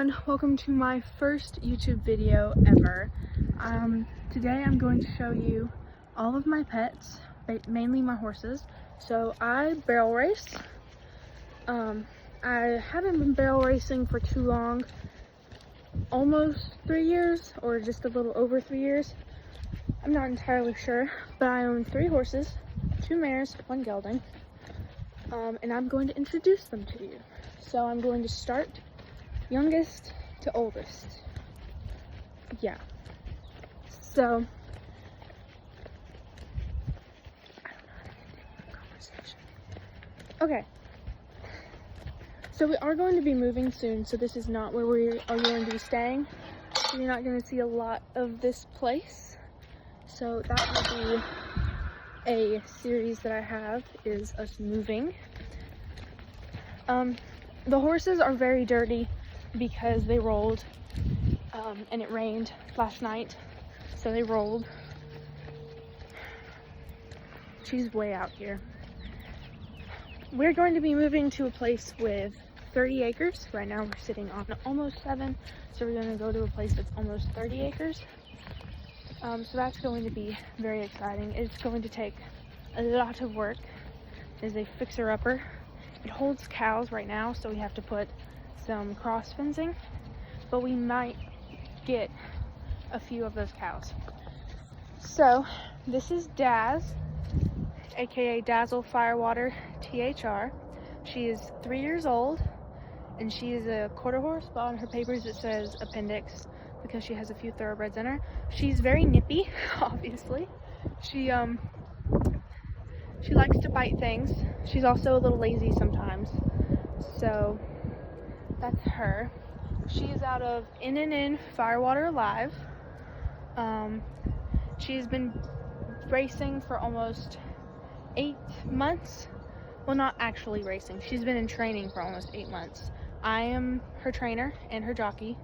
everyone, welcome to my first YouTube video ever. Today I'm going to show you all of my pets, mainly my horses. So I barrel race. I haven't been barrel racing for too long, almost 3 years or just a little over 3 years. I'm not entirely sure, but I own 3 horses, 2 mares, 1 gelding, and I'm going to introduce them to you. So I'm going to start youngest to oldest. Yeah. So I don't know how to continue the conversation. Okay. So we are going to be moving soon, so this is not where we are going to be staying. So you're not going to see a lot of this place. So that will be a series that I have, is us moving. The horses are very dirty because they rolled, and it rained last night, so they rolled. She's way out here. We're going to be moving to a place with 30 acres. Right now we're sitting on almost 7, so we're going to go to a place that's almost 30 acres. So that's going to be very exciting. It's going to take a lot of work. There's a fixer-upper. It holds cows right now, so we have to put some cross fencing, but we might get a few of those cows. So this is Daz, aka Dazzle Firewater THR. She is 3 years old, and she is a quarter horse, but on her papers it says appendix because she has a few thoroughbreds in her. She's very nippy, obviously. She likes to bite things. She's also a little lazy sometimes. So that's her. She's out of In Firewater Live. She's been racing for almost 8 months. Well, not actually racing. She's been in training for almost 8 months. I am her trainer and her jockey.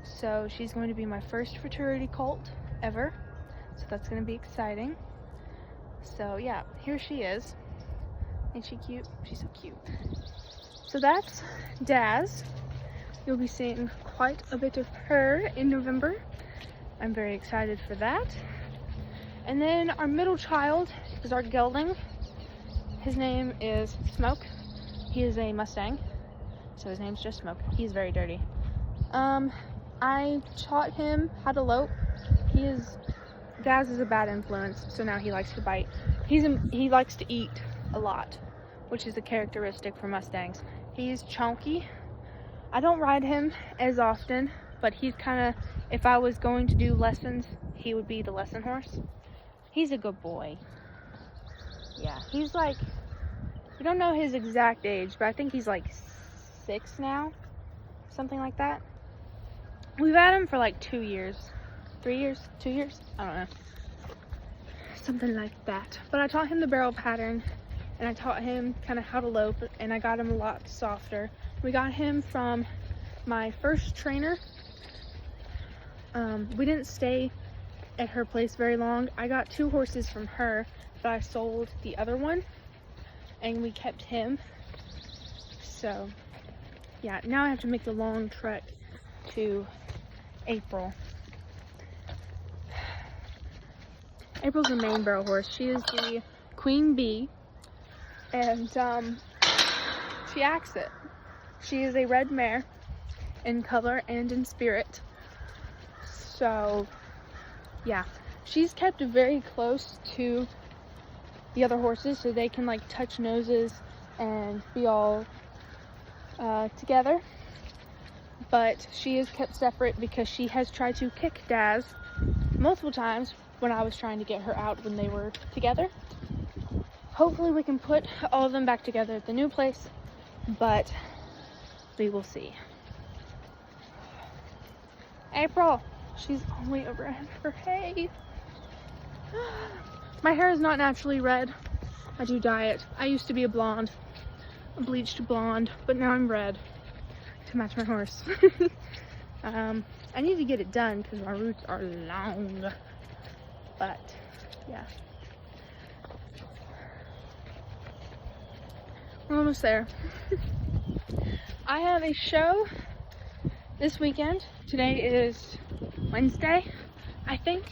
So she's going to be my first fraternity colt ever. So that's going to be exciting. So yeah, here she is. Ain't she cute? She's so cute. So that's Daz. You'll be seeing quite a bit of her in November. I'm very excited for that. And then our middle child is our gelding. His name is Smoke. He is a Mustang, so his name's just Smoke. He's very dirty. I taught him how to lope. Daz is a bad influence, so now he likes to bite. He likes to eat a lot, which is a characteristic for Mustangs. He's chunky. I don't ride him as often, but he's kind of, if I was going to do lessons, he would be the lesson horse. He's a good boy. Yeah, he's like, we don't know his exact age, but I think he's like 6 now, something like that. We've had him for like 2 years, 3 years, 2 years, I don't know, something like that. But I taught him the barrel pattern, and I taught him kind of how to lope, and I got him a lot softer. We got him from my first trainer. We didn't stay at her place very long. I got 2 horses from her, but I sold the other one, and we kept him. So yeah, now I have to make the long trek to April. April's the main barrel horse. She is the queen bee, and she acts it. She is a red mare in color and in spirit. So yeah, she's kept very close to the other horses so they can like touch noses and be all together. But she is kept separate because she has tried to kick Daz multiple times when I was trying to get her out when they were together. Hopefully we can put all of them back together at the new place, but we will see. April, she's all the way over her hay. My hair is not naturally red. I do dye it. I used to be a blonde, a bleached blonde, but now I'm red to match my horse. I need to get it done because my roots are long, but yeah. We're almost there. I have a show this weekend. Today is Wednesday, I think.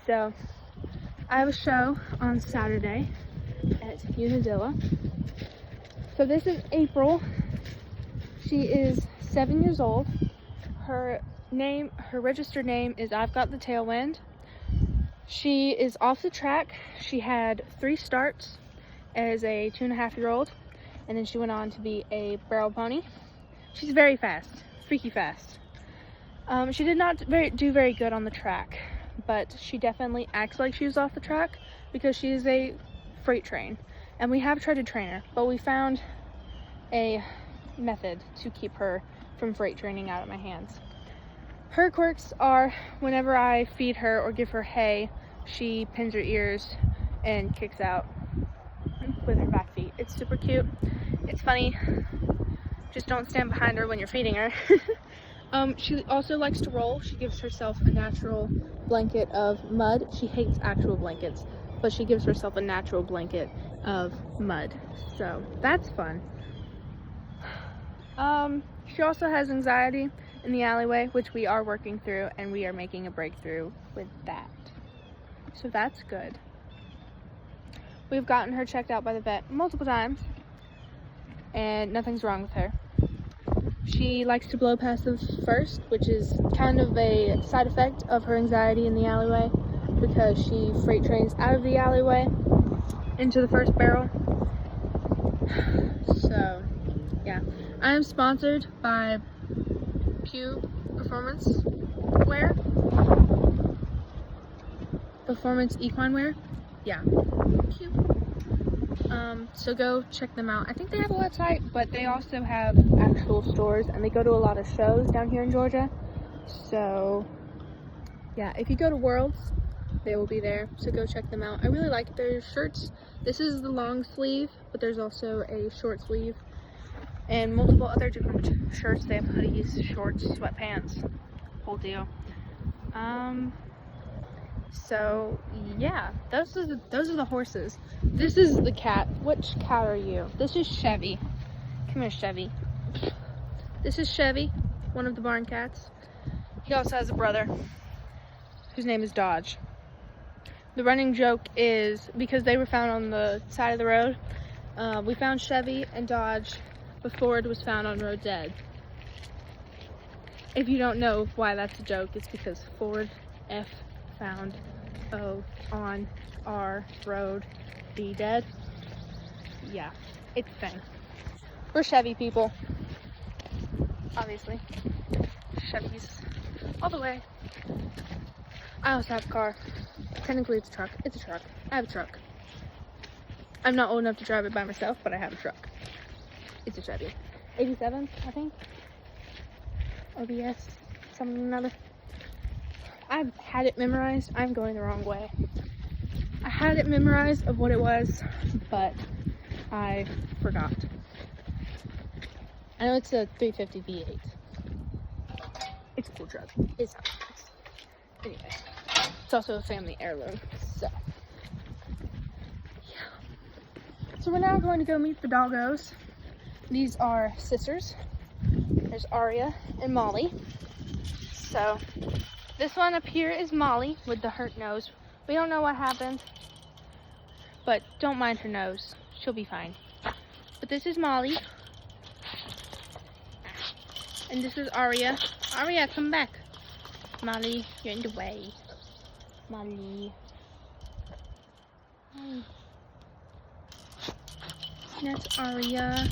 So I have a show on Saturday at Unadilla. So this is April. She is 7 years old. Her registered name is I've Got the Tailwind. She is off the track. She had 3 starts as a 2.5-year-old, and then she went on to be a barrel pony. She's very fast, freaky fast. She did not do very good on the track, but she definitely acts like she was off the track because she is a freight train, and we have tried to train her, but we found a method to keep her from freight training out of my hands. Her quirks are whenever I feed her or give her hay, she pins her ears and kicks out with her back feet. It's super cute. It's funny. Just don't stand behind her when you're feeding her. She also likes to roll. She gives herself a natural blanket of mud. She hates actual blankets, but she gives herself a natural blanket of mud. So that's fun. She also has anxiety in the alleyway, which we are working through, and we are making a breakthrough with that. So that's good. We've gotten her checked out by the vet multiple times, and nothing's wrong with her. She likes to blow past the first, which is kind of a side effect of her anxiety in the alleyway, because she freight trains out of the alleyway into the first barrel. So yeah, I am sponsored by Performance Equine Wear. Yeah. So go check them out. I think they have a website, but they also have actual stores, and they go to a lot of shows down here in Georgia. So yeah, if you go to Worlds, they will be there. So go check them out. I really like their shirts. This is the long sleeve, but there's also a short sleeve and multiple other different shirts. They have hoodies, shorts, sweatpants, whole deal. So yeah, those are the horses. This is the cat. Which cat are you? This is Chevy. Come here, Chevy. This is Chevy, one of the barn cats. He also has a brother whose name is Dodge. The running joke is, because they were found on the side of the road, we found Chevy and Dodge before it was found on road dead. If you don't know why that's a joke, it's because Ford F found O on our road be dead. Yeah, it's a thing. We're Chevy people, obviously. Chevys all the way. I also have a car. Technically it's a truck. It's a truck. I have a truck. I'm not old enough to drive it by myself, but I have a truck. It's a Chevy. 87, I think. OBS, something or another. I've had it memorized. I'm going the wrong way. I had it memorized of what it was, but I forgot. I know it's a 350 V8. It's a cool truck. It's not nice. Anyway, it's also a family heirloom, so yeah. So we're now going to go meet the doggos. These are sisters. There's Aria and Molly. So this one up here is Molly with the hurt nose. We don't know what happened, but don't mind her nose. She'll be fine. But this is Molly. And this is Aria. Aria, come back. Molly, you're in the way. Molly. Hi. That's Aria.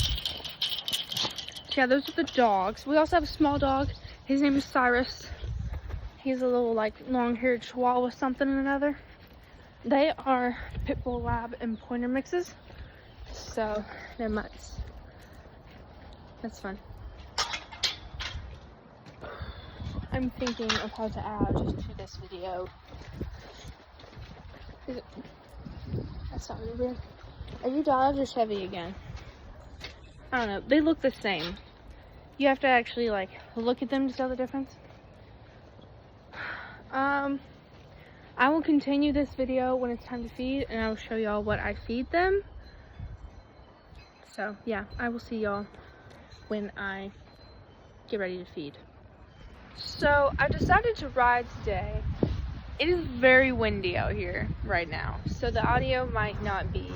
So yeah, those are the dogs. We also have a small dog. His name is Cyrus. He's a little, like, long-haired chihuahua something or another. They are pit bull lab and pointer mixes. So they're mutts. That's fun. I'm thinking of how to add to this video. That sounded weird. Are you Dodge or Chevy again? I don't know. They look the same. You have to actually, like, look at them to tell the difference. I will continue this video when it's time to feed, and I will show y'all what I feed them. So yeah, I will see y'all when I get ready to feed. So I decided to ride today. It is very windy out here right now, so the audio might not be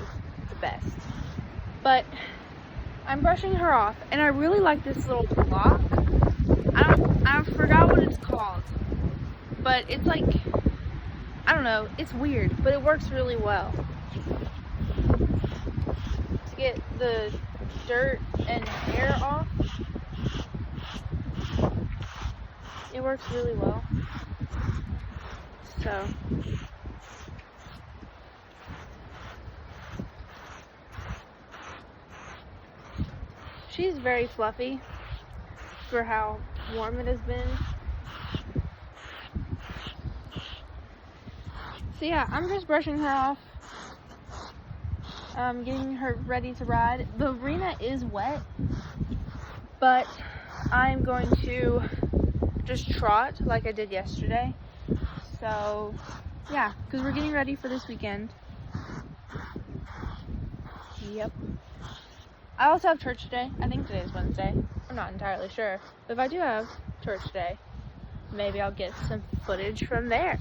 the best. But I'm brushing her off, and I really like this little block. I forgot what it's called, but it's like, I don't know, it's weird, but it works really well to get the dirt and hair off. It works really well. So she's very fluffy for how warm it has been. So yeah, I'm just brushing her off, getting her ready to ride. The arena is wet, but I'm going to just trot like I did yesterday. So yeah, because we're getting ready for this weekend. Yep. I also have church today. I think today is Wednesday. I'm not entirely sure. But if I do have church today, maybe I'll get some footage from there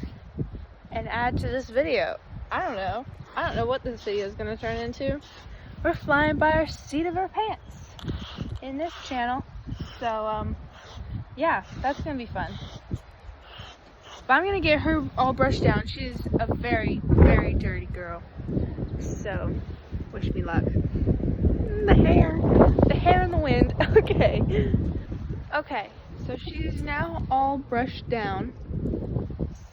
and add to this video. I don't know. I don't know what this video is going to turn into. We're flying by our seat of our pants in this channel. So, yeah, that's going to be fun. But I'm going to get her all brushed down. She's a very, very dirty girl. So, wish me luck. The hair in the wind. Okay, so she's now all brushed down.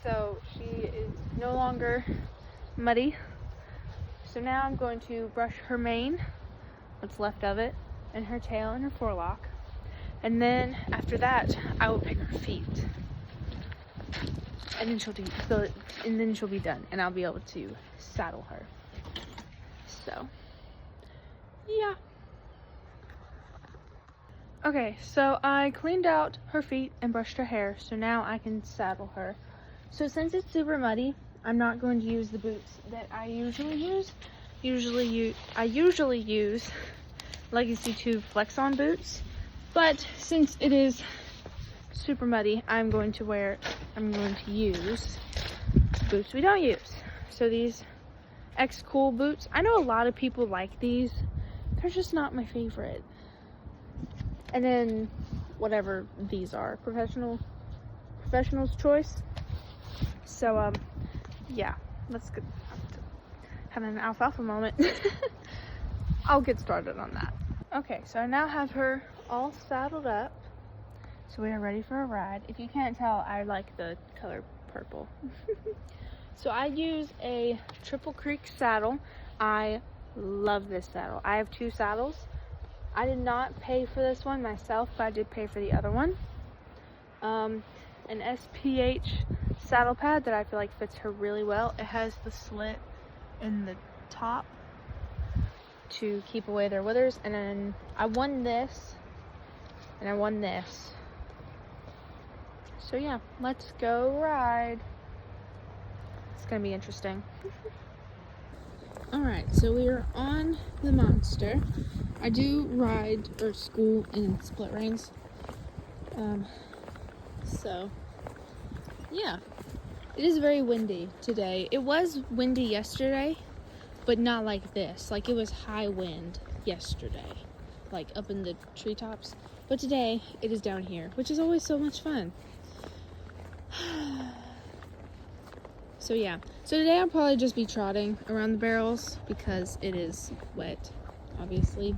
So she is no longer muddy. So now I'm going to brush her mane, what's left of it, and her tail and her forelock. And then after that, I will pick her feet. And then she'll be done, and I'll be able to saddle her. So, yeah. Okay, so I cleaned out her feet and brushed her hair, so now I can saddle her. So since it's super muddy, I'm not going to use the boots that I usually use. I usually use Legacy 2 Flex-On boots, but since it is super muddy, I'm going to use boots we don't use. So these X Cool boots, I know a lot of people like these. They're just not my favorite. And then whatever these are, professional's choice. So yeah, let's get having an alfalfa moment. I'll get started on that. Okay, so I now have her all saddled up. So we are ready for a ride. If you can't tell, I like the color purple. So I use a Triple Creek saddle. I love this saddle. I have 2 saddles. I did not pay for this one myself, but I did pay for the other one. An SPH saddle pad that I feel like fits her really well. It has the slit in the top to keep away their withers. And then I won this, and I won this. So yeah, let's go ride. It's gonna be interesting. Alright, so we are on the Monster. I do ride or school in split reins. So yeah, it is very windy today. It was windy yesterday, but not like this. Like, it was high wind yesterday, like up in the treetops. But today it is down here, which is always so much fun. So yeah, so today I'll probably just be trotting around the barrels because it is wet, obviously.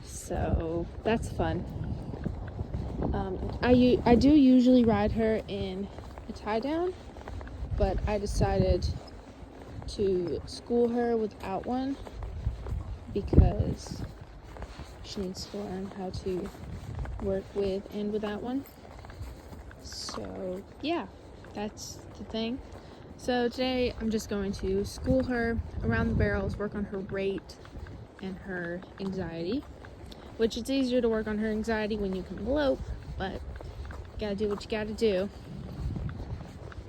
So that's fun. I do usually ride her in a tie down, but I decided to school her without one because she needs to learn how to work with and without one. So yeah, that's the thing. So today I'm just going to school her around the barrels, work on her rate and her anxiety, which it's easier to work on her anxiety when you can elope, but you gotta do what you gotta do.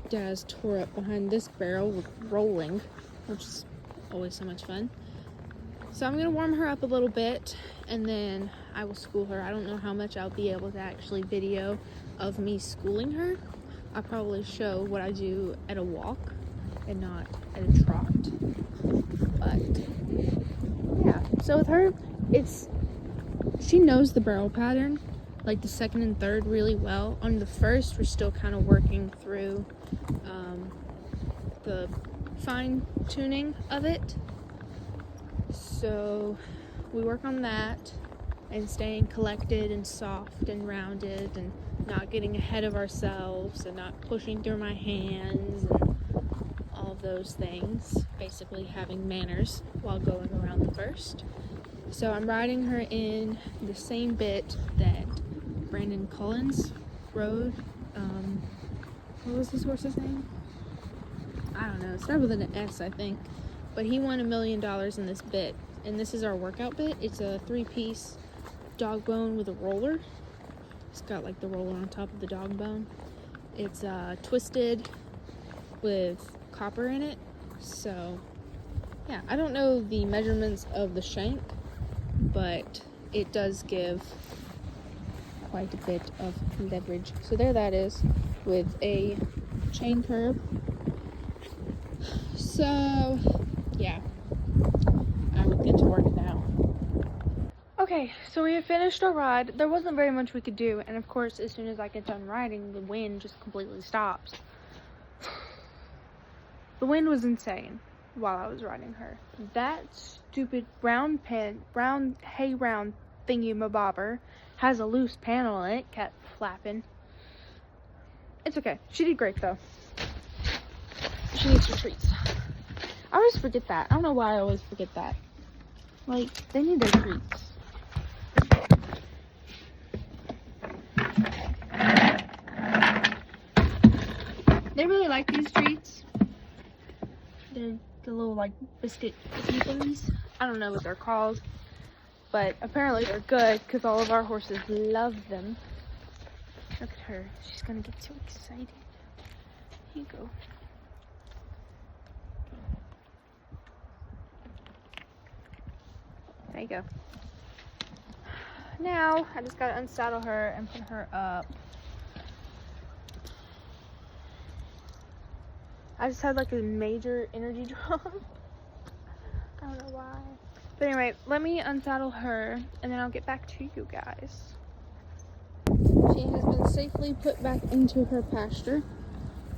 Daz tore up behind this barrel with rolling, which is always so much fun. So I'm gonna warm her up a little bit and then I will school her. I don't know how much I'll be able to actually video of me schooling her. I'll probably show what I do at a walk and not at a trot. But yeah, so with her, she knows the barrel pattern, like the second and third, really well. On the first, we're still kind of working through the fine tuning of it. So we work on that and staying collected and soft and rounded and not getting ahead of ourselves and not pushing through my hands and all of those things. Basically having manners while going around the first. So I'm riding her in the same bit that Brandon Collins rode. What was this horse's name? I don't know. It started with an S, I think. But he won $1 million in this bit. And this is our workout bit. It's a 3-piece dog bone with a roller. It's got like the roller on top of the dog bone. It's twisted with copper in it. So yeah, I don't know the measurements of the shank, but it does give quite a bit of leverage. So there that is with a chain curb. So yeah, I will get to work now. Okay, so we have finished our ride. There wasn't very much we could do, and of course as soon as I get done riding, the wind just completely stops. The wind was insane while I was riding her. That stupid brown hay round thingy-mabobber has a loose panel in it, kept flapping. It's okay. She did great though. She needs her treats. I always forget that. I don't know why I always forget that. Like, they need their treats. They really like these treats. They're the little like biscuit things. I don't know what they're called, but apparently they're good because all of our horses love them. Look at her. She's gonna get so excited. Here you go. There you go. Now I just gotta unsaddle her and put her up. I just had like a major energy drop. I don't know why. But anyway, let me unsaddle her and then I'll get back to you guys. She has been safely put back into her pasture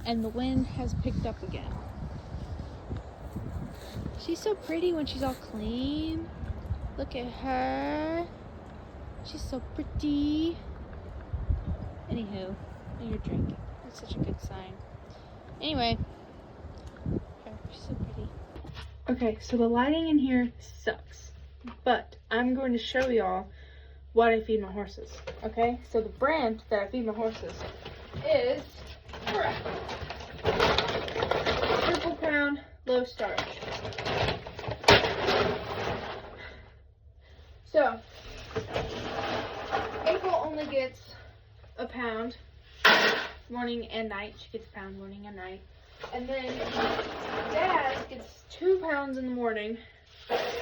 and the wind has picked up again. She's so pretty when she's all clean. Look at her. She's so pretty. Anywho, you're drinking. That's such a good sign. Anyway. She's so pretty. Okay, so the lighting in here sucks, but I'm going to show y'all what I feed my horses. Okay, so the brand that I feed my horses is Triple Crown Low Starch. So April only gets a pound morning and night. She gets a pound morning and night. And then Dad gets 2 pounds in the morning,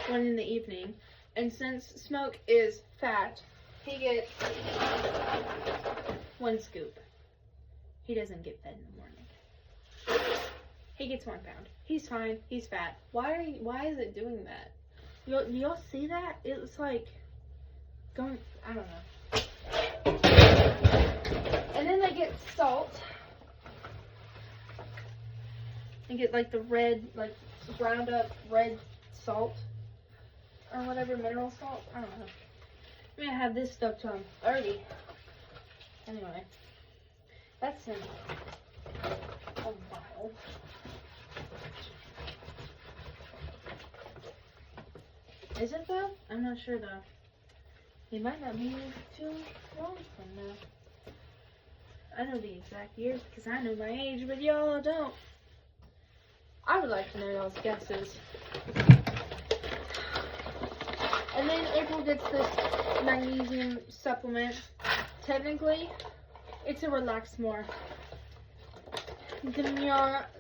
1 in the evening. And since Smoke is fat, he gets 1 scoop. He doesn't get fed in the morning. He gets 1 pound. He's fine. He's fat. Why is it doing that? Do y'all see that? It's like going, I don't know. And then they get salt. And get like the red, like ground up red salt or whatever, mineral salt. I don't know. I'm gonna have this stuck to them 30. Anyway, that's in a while. Is it though? I'm not sure though. It might not be too long from now. I know the exact years because I know my age, but y'all don't. I would like to know y'all's guesses. And then April gets this magnesium supplement. Technically, it's a Relax More.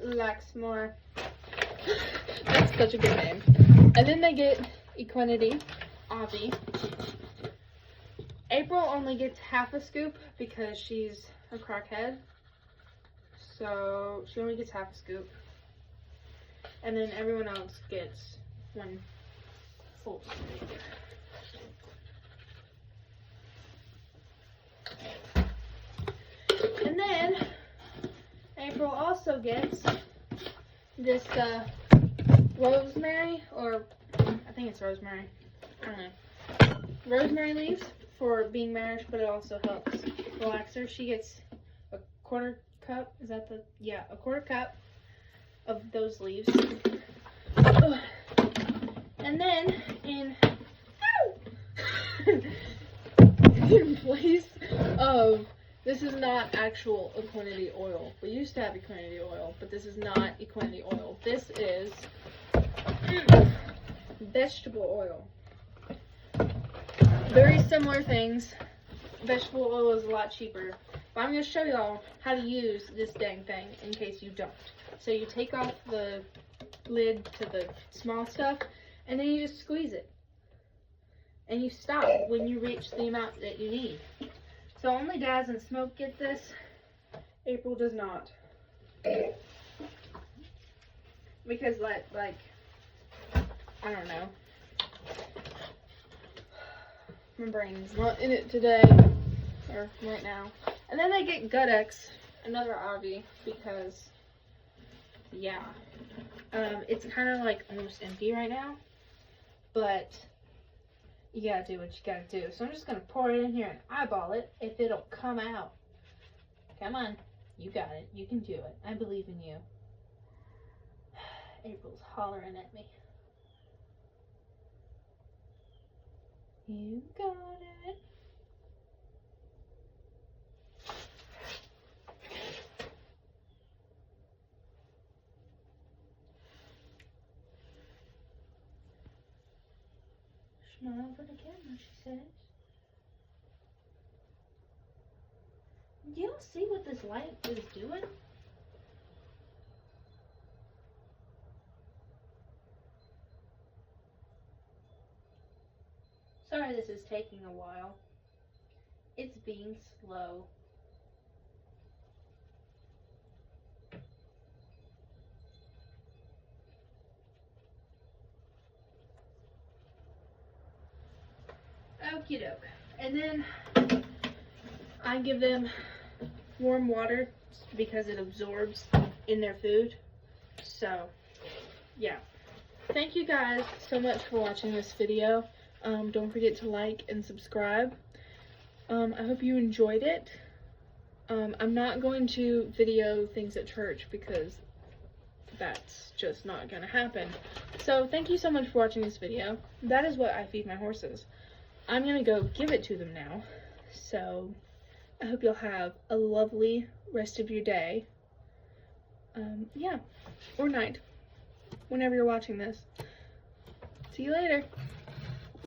Relax More. That's such a good name. And then they get Equinety, Avi. April only gets half a scoop because she's a crackhead. So she only gets half a scoop. And then everyone else gets one full scoop. And then April also gets this rosemary, or I think it's rosemary. I don't know. Rosemary leaves for being married, but it also helps relax her. She gets a quarter cup. Is that the, yeah, a quarter cup of those leaves. Ugh. And then in in place of, this is not actual Equinety oil. We used to have Equinety oil, but this is not Equinety oil. This is vegetable oil. Very similar things. Vegetable oil is a lot cheaper. But I'm going to show y'all how to use this dang thing in case you don't. So you take off the lid to the small stuff, and then you just squeeze it. And you stop when you reach the amount that you need. So only Daz and Smoke get this. April does not. Because like I don't know. My brain is not in it today. Or right now. And then they get Gut-X, another Avi, because yeah. It's kind of like almost empty right now. But you gotta do what you gotta do. So I'm just gonna pour it in here and eyeball it if it'll come out. Come on. You got it. You can do it. I believe in you. April's hollering at me. You got it. Smile for the camera, she says. Do y'all see what this light is doing? Sorry this is taking a while. It's being slow. Okie doke. And then I give them warm water because it absorbs in their food. So, yeah. Thank you guys so much for watching this video. Don't forget to like and subscribe. I hope you enjoyed it. I'm not going to video things at church because that's just not gonna happen. So thank you so much for watching this video. That is what I feed my horses. I'm gonna go give it to them now. So I hope you'll have a lovely rest of your day. Yeah, or night, whenever you're watching this. See you later.